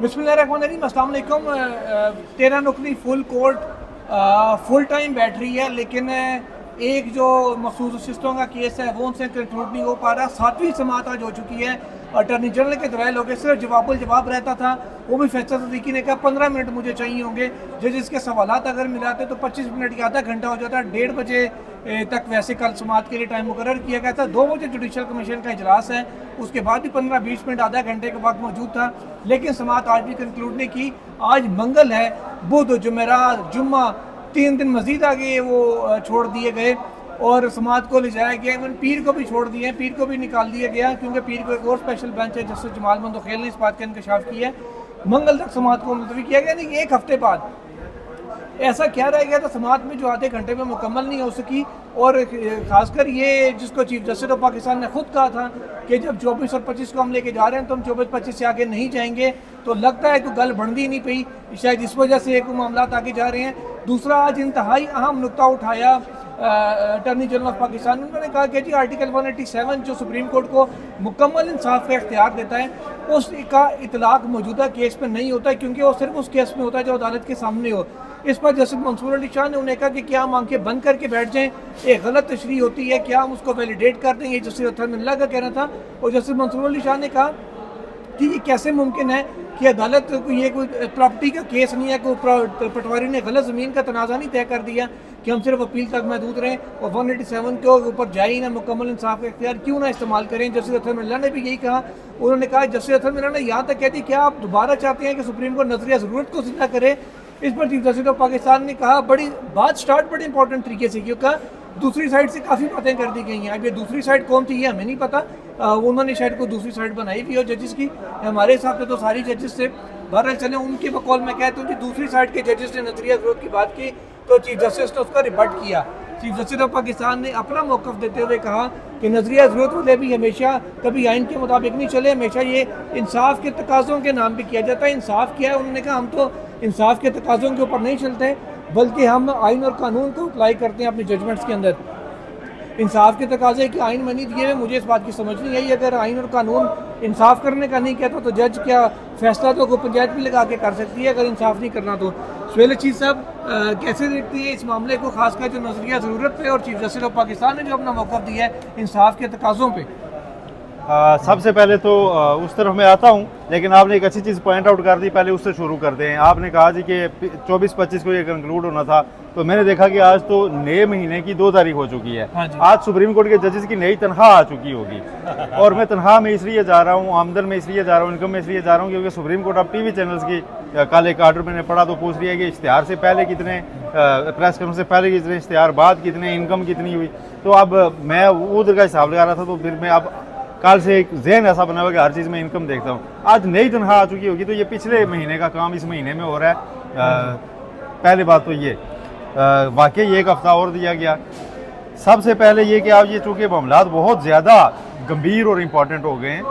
बिस्मिल्लाहिर्रहमानिर्रहीम, अस्सलाम वालेकुम। 13 नुकरी full court full time battery है, लेकिन एक जो मखसूस नशिस्तों का केस है वो उनसे कंक्लूड नहीं हो पा रहा। 7वीं समाअत आज हो चुकी है। अटर्नी जनरल के दराइल हो गए, सिर्फ जवाब रहता था। वो भी फैसल सदीकी ने कहा 15 मिनट मुझे चाहिए होंगे। जजेस के सवालात अगर मिलाते तो 25 मिनट या आधा घंटा हो जाता। 1:30 बजे तक वैसे कल समाअत के लिए टाइम मुकर्रर किया गया था। 2 बजे जुडिशल कमीशन का इजलास है, उसके बाद भी 15-20 मिनट आधा घंटे का वक्त मौजूद था, लेकिन समाअत आज भी कंक्लूड नहीं की। आज मंगल है, बुध, जुमेरात, जुम्मा 3 दिन मजीद आगे वो छोड़ दिए गए और समाअत को ले जाया गया। इवन पीर को भी छोड़ दिए, पीर को भी निकाल दिया गया, क्योंकि पीर को एक और स्पेशल बेंच है जस्टिस जमाल मंदोखेल ने इस बात का इंकशाफ किया है। मंगल तक समाअत को मुलतवी किया गया, नहीं 1 हफ्ते बाद ऐसा क्या रह गया था समाअत में जो आधे घंटे में मुकम्मल नहीं हो सकी। और खासकर ये जिसको चीफ जस्टिस ऑफ पाकिस्तान ने खुद कहा था कि जब 24 और 25 को हम लेके जा रहे हैं तो हम 24-25 से आगे नहीं जाएंगे, तो लगता है कि गल बढ़ती नहीं पई, शायद इस वजह से एक मामला आगे जा रहे हैं। दूसरा, आज इंतहाई अहम नुकता उठाया अटर्नी जनरल ऑफ पाकिस्तान, उन्होंने कहा कि जी आर्टिकल 187 जो सुप्रीम कोर्ट को मुकम्मल इंसाफ का इख्तियार देता है, उसका इतलाक मौजूदा केस में नहीं होता है, क्योंकि वो सिर्फ उस केस में होता है जो अदालत के सामने हो। इस पर जस्टिस मंसूर अली शाह ने उन्हें कहा कि क्या हम आंखें बंद करके बैठ जाएं, एक गलत तशरीह होती है, क्या हम उसको वैलिडेट कर दें, ये जस्टिस अतहर मिल्ला का कहना था। और जस्टिस मंसूर अली शाह ने कहा कि ये कैसे मुमकिन है कि अदालत को ये कोई प्रॉपर्टी का केस नहीं है, कोई पटवारी ने गलत ज़मीन का तनाज़ा नहीं तय कर दिया कि हम सिर्फ अपील तक महदूद रहें और 187 के ऊपर जाए ही ना, मुकम्मल इंसाफ का इख्तियार क्यों ना इस्तेमाल करें। जस्टिस अतहर मिल्ला ने भी यही कहा। उन्होंने कहा, जस्टिस अतहर मिल्ला ने यहाँ तक कह दी, क्या आप दोबारा चाहते हैं कि सुप्रीम कोर्ट नजरिया ज़रूरत को जिंदा करे। इस पर चीफ जस्टिस ऑफ पाकिस्तान ने कहा, बड़ी बात स्टार्ट बड़े इंपॉर्टेंट तरीके से, क्योंकि दूसरी साइड से काफ़ी बातें कर दी गई हैं। अब ये दूसरी साइड कौन थी ये हमें नहीं पता, उन्होंने शायद कोई दूसरी साइड बनाई भी हो जजेस की। हमारे हिसाब से तो सारी जजेस से बहरहाल चले, उनके बकौल में कहते हैं कि दूसरी साइड के जजेस ने नजरिया ज़रूरत की बात की, तो चीफ जस्टिस ने उसका रिबट किया। चीफ जस्टिस ऑफ पाकिस्तान ने अपना मौक़िफ़ देते हुए कहा कि नजरिया ज़रूरत वाले भी हमेशा कभी आइन के मुताबिक नहीं चले, हमेशा ये इंसाफ के तकाज़ों के नाम पर किया जाता है। इंसाफ किया है, उन्होंने कहा हम तो इंसाफ के तकाज़ों के ऊपर नहीं चलते, बल्कि हम आइन और कानून को अप्लाई करते हैं अपने जजमेंट्स के अंदर। इंसाफ के तकाजे कि आइन में नहीं दिए हुए, मुझे इस बात की समझ नहीं आई। अगर आइन और कानून इंसाफ करने का नहीं कहता तो जज क्या फैसला तो पंचायत भी लगा के कर सकती है, अगर इंसाफ नहीं करना तो। सुहेल चीज़ साहब कैसे देखती है इस मामले को, खासकर जो नजरिया ज़रूरत पे और चीफ जस्टिस ऑफ पाकिस्तान ने जो अपना मौक़िफ़ दिया है इंसाफ के तकाज़ों पे। सबसे पहले तो उस तरफ मैं आता हूँ, लेकिन आपने एक अच्छी चीज़ पॉइंट आउट कर दी, पहले उससे शुरू करते हैं। आपने कहा जी कि 24-25 को ये कंक्लूड होना था, तो मैंने देखा कि आज तो नए महीने की 2 तारीख हो चुकी है। हाँ, आज सुप्रीम कोर्ट के जजेस की नई तनख्वाह आ चुकी होगी और मैं तनख्वाह में इसलिए जा रहा हूँ, आमदन में इसलिए जा रहा हूँ, इनकम में इसलिए जा रहा हूँ क्योंकि सुप्रीम कोर्ट अब टीवी चैनल्स की कल एक आर्डर मैंने पढ़ा तो पूछ रही है कि इश्तिहार से पहले कितने, प्रेस कॉन्फ्रेंस से पहले कितने इश्तिहार, बाद कितने, इनकम कितनी हुई। तो अब मैं उधर का हिसाब लगा रहा था, तो फिर मैं अब कल से एक जहन ऐसा बना हुआ कि हर चीज़ में इनकम देखता हूँ। आज नई तनख्वाह आ चुकी होगी, तो ये पिछले महीने का काम इस महीने में हो रहा है। पहली बात तो ये वाकई 1 हफ्ता और दिया गया। सबसे पहले ये कि आप ये चूँकि मामलात बहुत ज़्यादा गंभीर और इम्पॉर्टेंट हो गए हैं,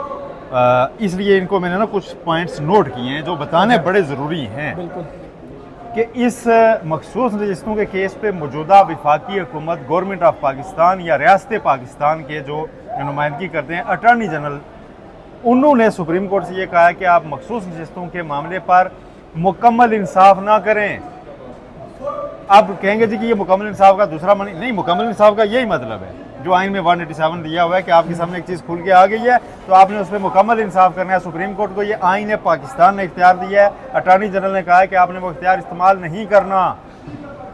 इसलिए इनको मैंने ना कुछ पॉइंट्स नोट किए हैं जो बताने बड़े ज़रूरी हैं। बिल्कुल कि इस मखसूस नशिस्तों के केस पे मौजूदा वफाकी हुकूमत, गवर्नमेंट ऑफ पाकिस्तान या रियासत पाकिस्तान के जो नुमाइंदगी करते हैं अटॉर्नी जनरल, उन्होंने सुप्रीम कोर्ट से ये कहा है कि आप मखसूस नशिस्तों के मामले पर मुकम्मल इंसाफ ना करें। अब कहेंगे जी कि ये मुकम्मल इंसाफ का दूसरा मानी नहीं, मुकम्मल इंसाफ का यही मतलब है जो आइन में 187 दिया हुआ है कि आपके सामने एक चीज़ खुल के आ गई है तो आपने उस पर मुकम्मल इंसाफ करना है। सुप्रीम कोर्ट को ये आइन है पाकिस्तान ने इख्तियार दिया है, अटॉर्नी जनरल ने कहा है कि आपने वो इख्तियार इस्तेमाल नहीं करना,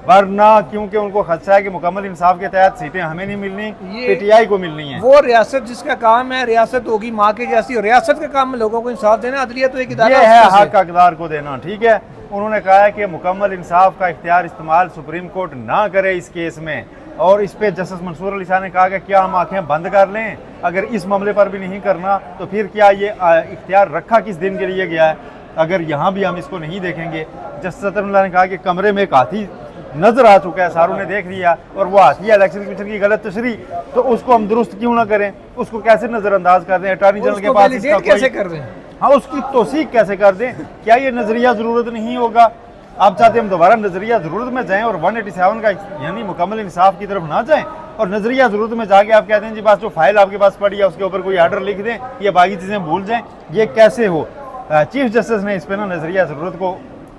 वरना क्योंकि उनको खदशा है कि मुकम्मल इंसाफ के तहत सीटें हमें नहीं मिलनी, पीटीआई को मिलनी है। वो रियासत जिसका काम है, रियासत होगी माँ के जैसी, और रियासत का काम है लोगों को इंसाफ देना, अदलिया तो एक इदारा है हक अक़दार को देना। ठीक है, उन्होंने कहा है कि मुकम्मल इंसाफ का इख्तियार इस्तेमाल सुप्रीम कोर्ट ना करे इस केस में। और इस पे जस्टिस मंसूर अली शाह ने कहा कि क्या हम आंखें बंद कर लें, अगर इस मामले पर भी नहीं करना तो फिर क्या ये इख्तियार रखा किस दिन के लिए गया है, अगर यहाँ भी हम इसको नहीं देखेंगे। जस्टिस अतहर ने कहा कि कमरे में एक हाथी नजर आ चुका है, सारों ने देख लिया, और वो हाथी इलेक्शन कमीशन की गलत तशरीह, तो उसको हम दुरुस्त क्यों ना करें, उसको कैसे नज़रअंदाज कर दें, अटॉर्नी जनरल के पास कैसे कर दें, हाँ उसकी तौसीक कैसे कर दें। क्या ये नज़रिया ज़रूरत नहीं होगा, आप चाहते हैं हम दोबारा नज़रिया ज़रूरत में जाएं और 187 का यानी मुकम्मल इंसाफ की तरफ ना जाएं, और नज़रिया ज़रूरत में जाके आप कहते हैं जी बस जो फाइल आपके पास पड़ी है उसके ऊपर कोई आर्डर लिख दें, ये बाकी चीज़ें भूल जाएं, ये कैसे हो। चीफ जस्टिस ने इस पे ना नज़रिया ज़रूरत को,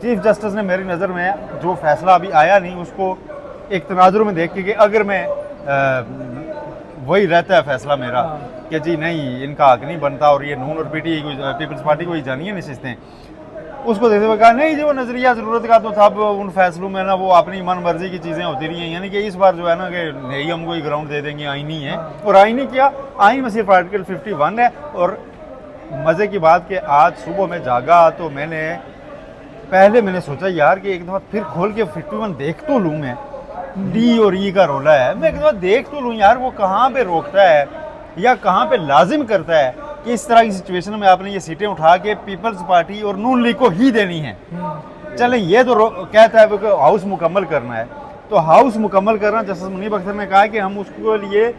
चीफ जस्टिस ने मेरी नज़र में जो फैसला अभी आया नहीं उसको एक तनाजुर में देख के कि अगर मैं वही रहता है फैसला मेरा कि जी नहीं इनका हक नहीं बनता और ये नून और पीपल्स पार्टी को ही जानिए नशिस्तें, उसको देखते हुए कहा नहीं जो नज़रिया ज़रूरत का तो था उन फैसलों में ना वो अपनी मन मर्जी की चीज़ें होती रही हैं, यानी कि इस बार जो है ना कि नहीं हम कोई ग्राउंड दे देंगे आईनी है। और आईनी क्या, आईन में सिर्फ आर्टिकल 51 है। और मज़े की बात कि आज सुबह मैं जागा तो मैंने सोचा यार कि एक दफ़ा फिर खोल के 51 देख तो लूँ मैं, डी और ई का रोला है, मैं एक दफ़ा देख तो लूँ यार वो कहाँ पे रोकता है या कहाँ पे लाजिम करता है कि इस तरह की सिचुएशन में आपने ये सीटें उठा के पीपल्स पार्टी और नून लीग को ही देनी है। चलें ये तो कहता है कि हाउस मुकम्मल करना है, तो हाउस मुकम्मल करना जस्टिस मुनीब अख्तर ने कहा कि हम उसके लिए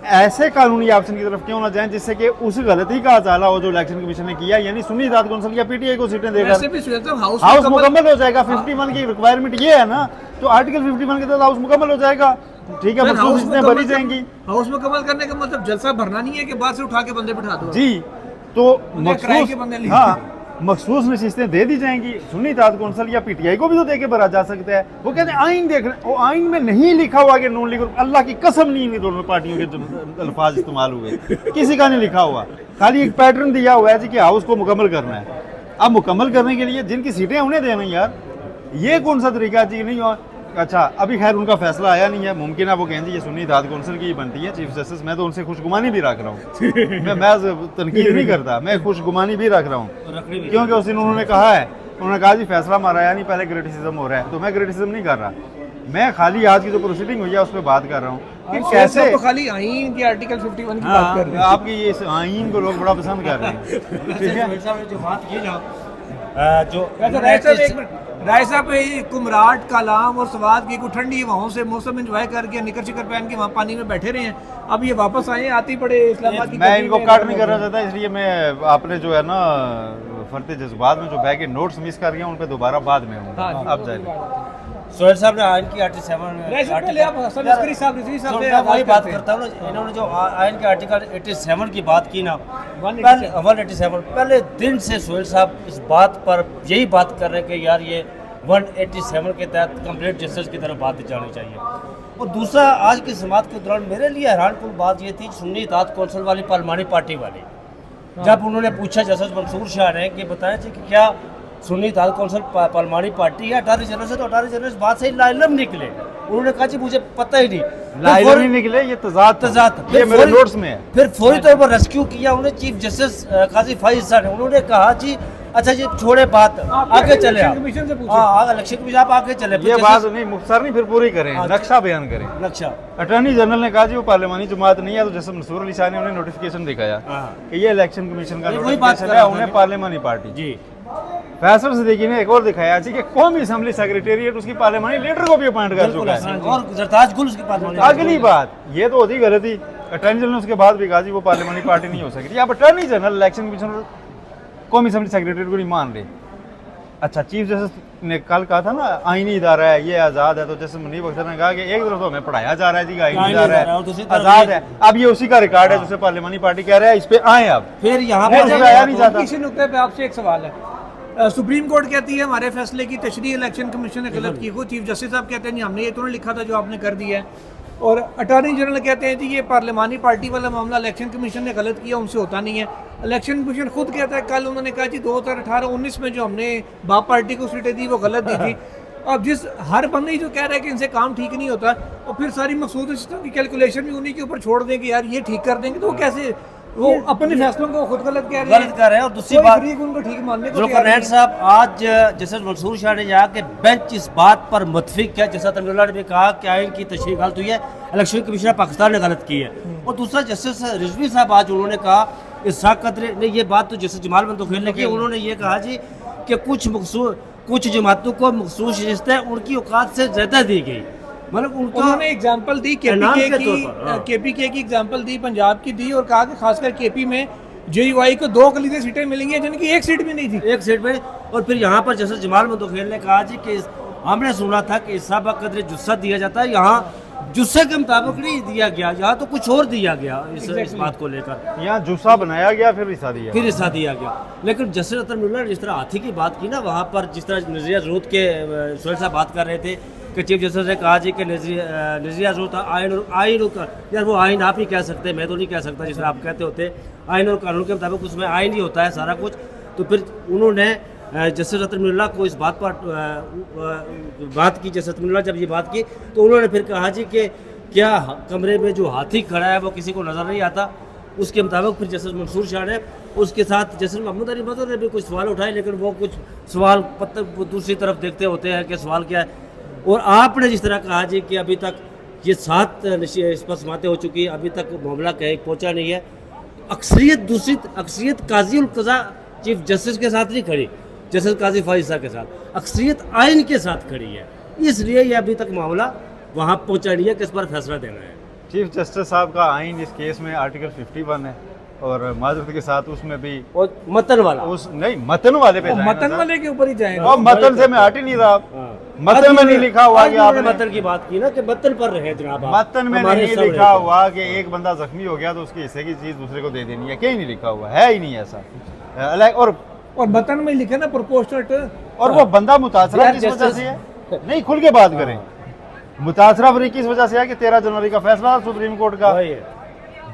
ऐसे कानूनी ऑप्शन की तरफ क्यों ना जाएं जिससे कि उस गलती का अजाला हो जो इलेक्शन कमीशन ने किया, यानी सुन्नी इत्तेहाद कौंसिल या पीटीआई को सीटें देकर वैसे भी सुहेल साहब हाउस मुकम्मल हो जाएगा। 51 की रिक्वायरमेंट ये है ना, तो आर्टिकल 51 के तहत हाउस मुकम्मल हो जाएगा, ठीक है, मखसूस सीटें भरी जाएंगी। हाउस मुकम्मल करने का मतलब जलसा भरना नहीं है कि बाहर से उठा के बंदे बिठा दो जी, तो किराए के बंदे लिए। हाँ मखसूस नशिस्तें दे दी जाएंगी, सुन्नी इत्तेहाद कौंसिल या पीटीआई को भी तो देके भरा जा सकता है। वो कहते हैं आइन देख रहे हैं, वो आइन में नहीं लिखा हुआ कि नून लीग, अल्लाह की कसम नहीं इन दोनों पार्टियों के जो अल्फाज इस्तेमाल हुए किसी का नहीं लिखा हुआ, खाली एक पैटर्न दिया हुआ है जी कि हाउस को मुकम्मल करना है। अब मुकम्मल करने के लिए जिनकी सीटें उन्हें देना यार, ये कौन सा तरीका जी नहीं हो। अच्छा अभी खैर उनका फैसला आया नहीं है, मुमकिन है वो कहें जी ये सुन्नी इत्तेहाद कौंसिल की बनती है चीफ जस्टिस, मैं तो उनसे खुशगुमानी भी रख रहा हूँ मैं तनकीद नहीं करता, मैं खुशगुमानी भी रख रहा हूँ क्योंकि उस दिन उन्होंने कहा है, उन्होंने कहा जी फैसला हमारा आया नहीं, पहले क्रिटिसिज्म हो रहा है, तो मैं क्रिटिसिज्म नहीं कर रहा, मैं खाली आज की जो प्रोसीडिंग हुई है उस पर बात कर रहा हूँ कि कैसे तो खाली आइन की आर्टिकल 51 की बात कर रहे हैं। आपकी ये इस आइन को लोग बड़ा पसंद कर रहे हैं, ठीक है। जो बात की ना जो राय साहब कुमराट कालाम और सवाद की कुछ ठंडी हवाओं से मौसम एंजॉय करके निकर शिकर पहन के वहाँ पानी में बैठे रहे हैं, अब ये वापस आए आती पड़े इस्लामाबाद की। मैं इनको काट नहीं करना चाहता, इसलिए मैं आपने जो है ना फरते जज्बात में जो बैग के नोट्स मिस कर गया उन पे दोबारा बाद में हूँ। अब जाए सोहेल साहब ने आयन की आर्टिकल 7 वही बात करता हूँ ना, इन्होंने जो आयन के आर्टिकल 87 की बात की ना, 187 पहले दिन से सोहेल साहब इस बात पर यही बात कर रहे हैं कि यार ये 187 के तहत कंप्लीट जस्टिस की तरफ बात जानी चाहिए। और दूसरा आज की समात के दौरान मेरे लिए हैरानकुन बात ये थी सुन्नी इत्तेहाद कौंसिल वाली पार्लिमानी पार्टी वाली, जब उन्होंने पूछा जस्टिस मंसूर शाह ने कि बताया जी कि क्या सुन्नी इत्तेहाद कौंसिल पार्लिमानी पार्टी है अटारनी जनरल से, तो अटारनी जनरल बात से लाइलम निकले, उन्होंने कहा जी मुझे पता ही नहीं, लाइलम नहीं निकले, ये तजाद ये मेरे नोट्स में है। फिर फौरी तौर पर रेस्क्यू किया उन्हें चीफ जस्टिस काजी फाइज साहब ने, उन्होंने कहा जी अच्छा जी छोड़े बात आगे चले, कमीशन से पूछे। हाँ इलेक्शन कमीशन आप आगे चले, ये बात नहीं मुख्तार नहीं फिर पूरी करें, नक्शा बयान करें। नक्शा अटॉर्नी जनरल ने कहा जी वो पार्लिमानी जमात नहीं है, तो जैसे मंसूर अली शाह ने उन्हें नोटिफिकेशन दिखाया कि ये इलेक्शन कमीशन का वही बात नोटिफिकेशन है, उन्हें पार्लिमामानी पार्टी जी। फैसल सिद्दीकी ने एक और दिखाया जी कि कौमी असेंबली सेक्रेटेरिएट उसकी पार्लियामानी लीडर को भी अपॉइंट कर चुका है। और जरताज गुल उसके पास अगली बात ये तो होती गलती, अटॉर्नी जनरल ने उसके बाद भी कहा जी वो पार्लियामानी पार्टी नहीं हो सकती। अब अटॉर्नी जनरल इलेक्शन कमीशन कौमी असेंबली सेक्रेटेरिएट को नहीं मान रहे। अच्छा चीफ जस्टिस ने कल कहा था ना आईनी इदारा है ये आज़ाद है, तो जस्टिस मुनीब अख्तर ने कहा कि एक तरफ तो हमें पढ़ाया जा रहा है जी आईनी इदारा है आज़ाद है, अब ये उसी का रिकॉर्ड है जिसे पार्लियामानी पार्टी कह रहा है इस पे आए। अब फिर यहाँ पर आया नहीं जाता। इसी नुक्ते पे आपसे एक सवाल है, सुप्रीम कोर्ट कहती है हमारे फैसले की तशरीह इलेक्शन कमीशन ने गलत की, वो चीफ जस्टिस साहब कहते हैं नहीं हमने ये तो नहीं लिखा था जो आपने कर दिया है, और अटॉर्नी जनरल कहते हैं जी ये पार्लियामानी पार्टी वाला मामला इलेक्शन कमीशन ने गलत किया उनसे होता नहीं है। इलेक्शन कमीशन खुद कहता है, कल उन्होंने कहा जी 2018-19 में जो हमने बाप पार्टी को सीटें दी वो गलत दी थी। अब जिस हर बंदे जो कह रहा है कि इनसे काम ठीक नहीं होता और फिर सारी मकसूद सिस्टम की कैलकुलेशन भी उन्हीं के ऊपर छोड़ देंगे यार ये ठीक कर देंगे, तो वो कैसे, वो अपने फैसलों को खुद गलत कह रहे हैं। और दूसरी बात उनको ठीक मानने को जुल्फिकार साहब आज जैसे मंसूर शाह ने यहाँ के बेंच इस बात पर मुतफिक है, जैसा तमिलनाडु ने भी कहा कि आइन की तशरीह गलत हुई है, इलेक्शन कमीशन पाकिस्तान ने गलत की है। और दूसरा जस्टिस रिजवी साहब आज उन्होंने कहा इसहाक कदरी ने ये बात तो जैसे जमाल बंदोखेल ने की, उन्होंने ये कहा जी कि कुछ जमातों को मखसूस रिश्ते उनकी औकात से ज़्यादा दी गई, मतलब उन्होंने एग्जांपल दी केपीके की एग्जांपल दी, पंजाब की दी, और कहा कि खासकर केपी में जेयूआई को 2 अक़लीती सीटें मिलेंगी जिनकी एक सीट भी नहीं थी, एक सीट में। और फिर यहाँ पर जैसे जमाल बंदोखेल ने कहा जी कि हमने सुना था कि इसहाक कदरी जुस्सा दिया जाता है, यहाँ जुस्से के मुताबिक नहीं दिया गया, यहाँ तो कुछ और दिया गया इस बात को लेकर, यहाँ जुस्सा बनाया गया फिर हिस्सा दिया। फिर हिस्सा दिया गया। लेकिन जस्टिस अतरमुल्लाह ने जिस तरह हाथी की बात की ना, वहाँ पर जिस तरह नज़रिया ज़रूरत के सुहेल साहब बात कर रहे थे कि चीफ जस्टिस ने कहा जी कि नज़रिया ज़रूरत आइन और यार वो आइन आप ही कह सकते हैं, मैं तो नहीं कह सकता, जिस तरह आप कहते होते आइन और कानून के मुताबिक उसमें आइन ही होता है सारा कुछ। तो फिर उन्होंने जस्टिस अतरमुल्लाह को इस बात पर बात की, जस्टिस अतरमुल्लाह जब ये बात की तो उन्होंने फिर कहा जी कि क्या कमरे में जो हाथी खड़ा है वो किसी को नज़र नहीं आता। उसके मुताबिक फिर जस्टिस मंसूर शाह ने उसके साथ जस्टिस मोहम्मद अली बदर ने भी कुछ सवाल उठाए, लेकिन वो कुछ सवाल दूसरी तरफ देखते होते हैं कि सवाल क्या है। और आपने जिस तरह कहा जी कि अभी तक ये 7 इस पर समातें हो चुकी है, अभी तक मामला कहीं पहुँचा नहीं है। अक्सरियत काजी उल कज़ा चीफ जस्टिस के साथ नहीं खड़ी, जस्टिस काजी फाजिल साहब के साथ अक्सरियत आइन के साथ खड़ी है, इसलिए ये अभी तक मामला वहाँ पहुँचा नहीं है कि इस पर फैसला देना है। चीफ जस्टिस साहब का आइन इस केस में आर्टिकल 51 है और माजरत के साथ उसमें भी और मतन वाला उस नहीं मतन वाले पे जाएं ना मतन सर। वाले के ऊपर ही जाएंगे। और मतन से मैं हट ही नहीं रहा, मतन में नहीं लिखा हुआ कि आपने मतन की बात की ना कि मतन पर रहे जनाब आप। मतन में हमारे नहीं सामने लिखा तो। हुआ कि एक बंदा जख्मी हो गया तो उसके हिस्से की चीज दूसरे को दे देनी है, कहीं नहीं लिखा हुआ है, ही नहीं ऐसा। और मतन में लिखे ना प्रोपोर्शनट, और वो बंदा मुतासरा यार किस वजह जस्टिस- से है, नहीं खुल के बात करें, मुतासरा फरीक किस वजह से है कि 13 जनवरी का फैसला सुप्रीम कोर्ट का, वही है।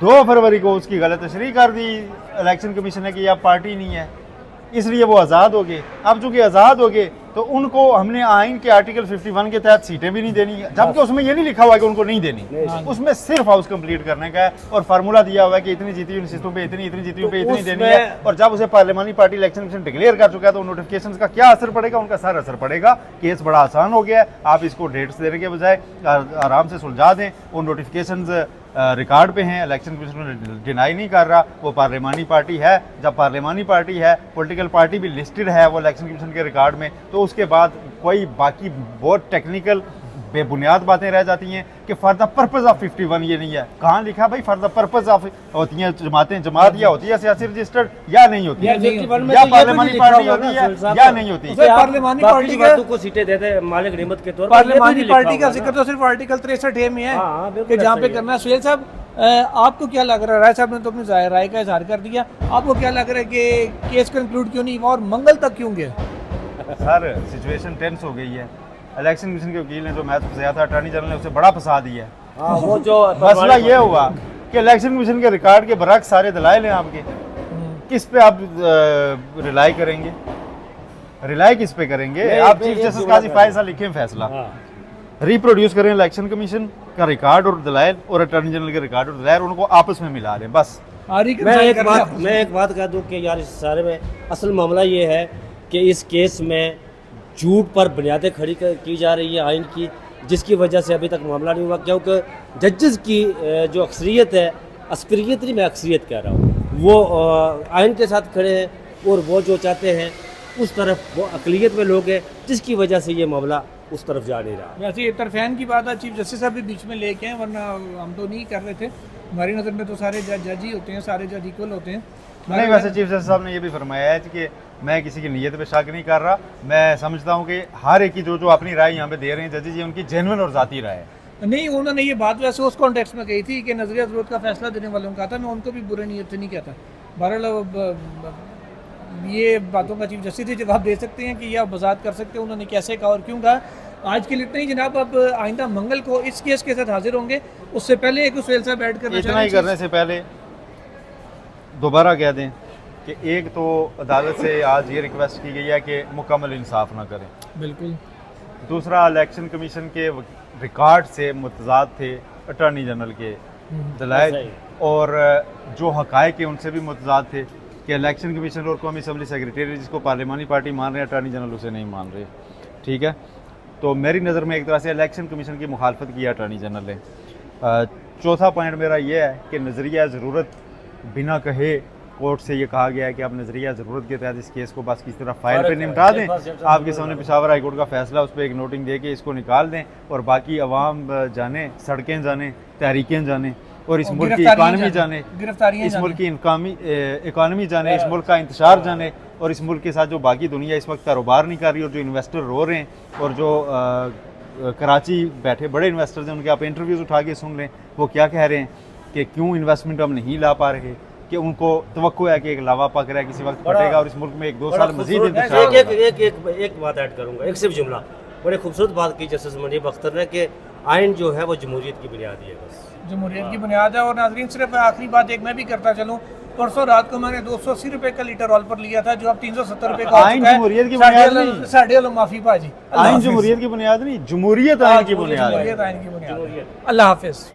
2 फरवरी को उसकी गलत तशरीह कर दी इलेक्शन कमीशन ने कि आप पार्टी नहीं है, इसलिए वो आज़ाद हो गए। अब चूंकि आज़ाद हो गए तो उनको हमने आइन के आर्टिकल 51 के तहत सीटें भी नहीं देनी, जबकि उसमें ये नहीं लिखा हुआ कि उनको नहीं देनी, उसमें सिर्फ हाउस कंप्लीट करने का है और फार्मूला दिया हुआ है कि इतनी जीती हुई सीटों पे इतनी जीती पे इतनी देनी है। और जब उसे parliamentary party election commission declare कर चुका है तो नोटिफिकेशन का क्या असर पड़ेगा, उनका सारा असर पड़ेगा। केस बड़ा आसान हो गया है, आप इसको डेट्स देने के बजाय आराम से सुलझा दें। वो नोटिफिकेशन रिकॉर्ड पे हैं, इलेक्शन कमीशन डिनाई नहीं कर रहा, वो पार्लियामानी पार्टी है। जब पार्लियामानी पार्टी है, पॉलिटिकल पार्टी भी लिस्टेड है वो इलेक्शन कमीशन के रिकॉर्ड में, तो उसके बाद कोई बाकी बहुत टेक्निकल बेबुनियाद बातें रह जाती हैं कि फॉर द पर्पज ऑफ 51 ये नहीं है। कहाँ लिखा भाई फॉर द पर्पज ऑफ होती हैं जमातें, जमात या होती है सियासी रजिस्टर्ड या नहीं होती है, यार 51 में या तो ये पार्लियामानी भी लिखा पार्टी हुआ ना होती है सुहेल साहब या का। नहीं होती। उसमें पार्लियामानी पार्टी का को सीटें देते मालिक नियमत के तौर पर, पार्लियामानी ये भी लिखा पार्टी का हुआ जिक्र ना। तो सिर्फ आर्टिकल 63 में है हाँ, बिल्कुल कि जहाँ ऐसा पे ही है। करना है। सुहेल साहब, आपको क्या लग रहा है, राय साहब ने तो अपनी राय का इजहार कर दिया, आपको क्या लग रहा है कि केस कंक्लूड क्यों नहीं हुआ और मंगल तक क्यों गया? सर सिचुएशन टेंस हो गई है। इलेक्शन कमीशन के वकील ने जो मैच फंसाया था, अटॉर्नी जनरल ने उसे बड़ा फंसा दिया है। हाँ, वो जो मसला ये हुआ कि इलेक्शन कमीशन के रिकॉर्ड के बरक्स सारे दलाइल हैं आपके, किस पे आप रिलाई करेंगे, रिलाई किस पे करेंगे? आप चीफ जस्टिस काजी फाइल साहब लिखें फैसला, रिप्रोड्यूस करें इलेक्शन कमीशन का रिकॉर्ड और दलाइल और अटॉर्नी जनरल के रिकॉर्ड और दलाइल, उनको आपस में मिला लें बस। मैं एक बात कह दूं कि यार इस सारे में असल मामला ये है कि इस केस में झूठ पर बुनियादें खड़ी की जा रही है आइन की, जिसकी वजह से अभी तक मामला नहीं हुआ, क्योंकि जजेस की जो अक्सरियत है, अस्करियत नहीं मैं अक्सरियत कह रहा हूँ, वो आइन के साथ खड़े हैं और वो जो चाहते हैं उस तरफ वो अकलियत में लोग हैं, जिसकी वजह से ये मामला उस तरफ जा नहीं रहा। वैसे ये तरफैन की बात है, चीफ जस्टिस साहब भी बीच में लेके हैं, वरना हम तो नहीं कर रहे थे। हमारी नज़र में तो सारे जज ही होते हैं, सारे जज इक्वल होते हैं। नहीं, वैसे चीफ जस्टिस साहब ने ये भी फरमाया है कि मैं किसी की नीयत पे शक नहीं कर रहा, मैं समझता हूँ कि हर एक की जो अपनी राय यहाँ पे दे रहे हैं जजेस, ये उनकी जेन्युइन और ज़ाती राय है। नहीं, उन्होंने ये बात वैसे उस कॉन्टेक्स्ट में कही थी कि नजरिया ज़रूरत का फैसला देने वालों का था, मैं उनको भी बुरे नीयत से नहीं कहता। बहरहाल ये बातों का चीफ जस्टिस ही जवाब दे सकते हैं कि यह वजाहत कर सकते हैं उन्होंने कैसे कहा और क्यों कहा। आज के लिए इतना ही जनाब, अब आइंदा मंगल को इस केस के साथ हाजिर होंगे, उससे पहले एक सुहेल साहब ऐड करना इतना ही करने से पहले दोबारा कह दें कि एक तो अदालत से आज ये रिक्वेस्ट की गई है कि मुकम्मल इंसाफ ना करें। बिल्कुल। दूसरा, इलेक्शन कमीशन के रिकॉर्ड से मुतजाद थे अटॉर्नी जनरल के दलाइल, और जो हकायक है उनसे भी मुतजाद थे कि इलेक्शन कमीशन और कौमी असम्बली सेक्रेटरी जिसको पार्लियामानी पार्टी मान रहे हैं, अटॉर्नी जनरल उसे नहीं मान रहे। ठीक है, तो मेरी नज़र में एक तरह से इलेक्शन कमीशन की मुखालफत की अटॉर्नी जनरल ने। चौथा पॉइंट मेरा ये है कि नज़रिया ज़रूरत बिना कहे कोर्ट से ये कहा गया है कि आप नज़रिया ज़रूरत के तहत इस केस को बस किस तरह फाइल पे निपटा दें। आपके सामने पेशावर हाई कोर्ट का फैसला, उस पर एक नोटिंग दे के इसको निकाल दें और बाकी अवाम जाने, सड़कें जाने, तहरीकें जाने और इस मुल्क की इकानमी जाने, इस मुल्क की इकानमी जाने, इस मुल्क का इंतशार जाने और इस मुल्क के साथ जो बाकी दुनिया इस वक्त कारोबार नहीं कर रही और जो इन्वेस्टर रो रहे हैं और जो कराची बैठे बड़े इन्वेस्टर्स हैं, उनके आप इंटरव्यूज़ उठा के सुन लें, वो क्या कह रहे हैं कि क्यों इन्वेस्टमेंट हम नहीं ला पा रहे, कि उनको तवक्को है कि एक लावा पक रहा है, किसी वक्त फटेगा और इस मुल्क में 1-2 साल मजीद इंतशार एक होगा। एक एक एक बात ऐड करूंगा, एक सिर्फ जुमला। बड़ी खूबसूरत बात की जस्टिस मुनीब अख्तर ने कि आइन जो है वो जमहूरियत की बुनियाद ही है बस। जमहूरियत की बुनियाद है। और नाजरीन सिर्फ आखिरी बात एक मैं भी करता चलूँ, परसों रात को मैंने 280 रुपए का लीटर ऑयल पर लिया था, जो अब 370 रुपए का हो आइन चुका है। जमहूरियत की बुनियाद नहीं। साढ़े वालों माफी भाजी। आइन जमहूरियत की बुनियाद नहीं, जमहूरियत आइन की बुनियाद है। जमहूरियत आइन की बुनियाद। अल्लाह हाफिज।